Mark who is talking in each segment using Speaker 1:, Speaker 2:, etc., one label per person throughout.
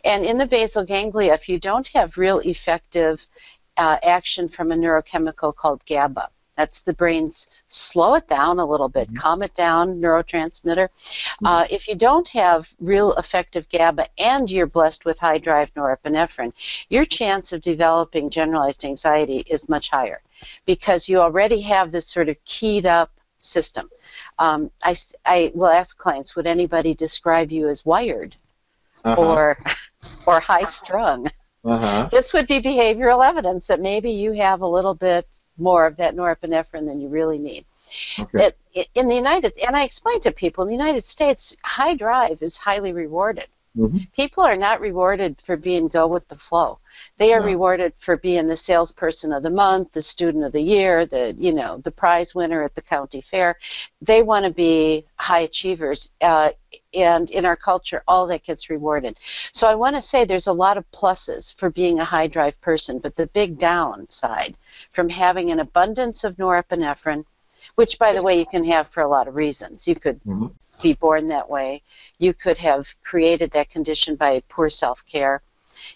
Speaker 1: And in the basal ganglia, if you don't have real effective action from a neurochemical called GABA, that's the brain's slow it down a little bit, calm it down neurotransmitter. If you don't have real effective GABA and you're blessed with high drive norepinephrine, your chance of developing generalized anxiety is much higher because you already have this sort of keyed up system. I will ask clients, would anybody describe you as wired or high strung? This would be behavioral evidence that maybe you have a little bit more of that norepinephrine than you really need. Okay. In the and I explain to people, in the United States, high drive is highly rewarded. People are not rewarded for being go with the flow. They are rewarded for being the salesperson of the month, the student of the year, the prize winner at the county fair. They want to be high achievers, and in our culture, all that gets rewarded. So I want to say there's a lot of pluses for being a high drive person, but the big downside from having an abundance of norepinephrine, which, by the way, you can have for a lot of reasons. You could be born that way. You could have created that condition by poor self-care.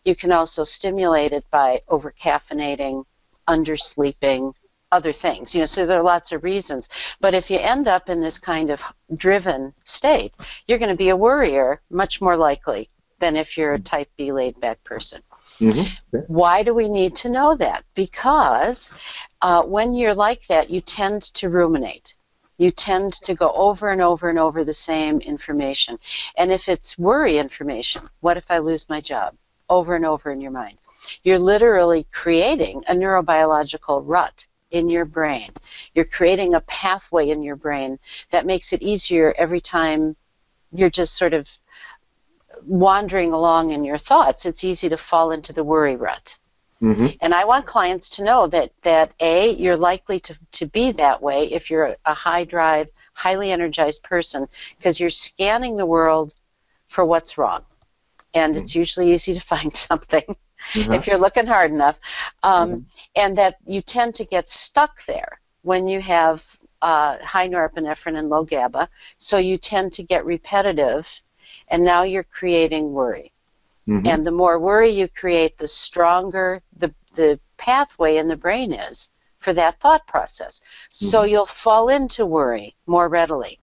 Speaker 1: You can also stimulate it by over-caffeinating, undersleeping, other things. So there are lots of reasons. But if you end up in this kind of driven state, you're going to be a worrier much more likely than if you're a type B laid-back person. Why do we need to know that? Because when you're like that, you tend to ruminate. You tend to go over and over and over the same information. And if it's worry information, what if I lose my job? Over and over in your mind. You're literally creating a neurobiological rut in your brain. You're creating a pathway in your brain that makes it easier every time you're just sort of wandering along in your thoughts. It's easy to fall into the worry rut. And I want clients to know that A, you're likely to be that way if you're a high drive, highly energized person, because you're scanning the world for what's wrong. And it's usually easy to find something if you're looking hard enough. And that you tend to get stuck there when you have high norepinephrine and low GABA. So you tend to get repetitive, and now you're creating worry. And the more worry you create, the stronger the pathway in the brain is for that thought process. So you'll fall into worry more readily.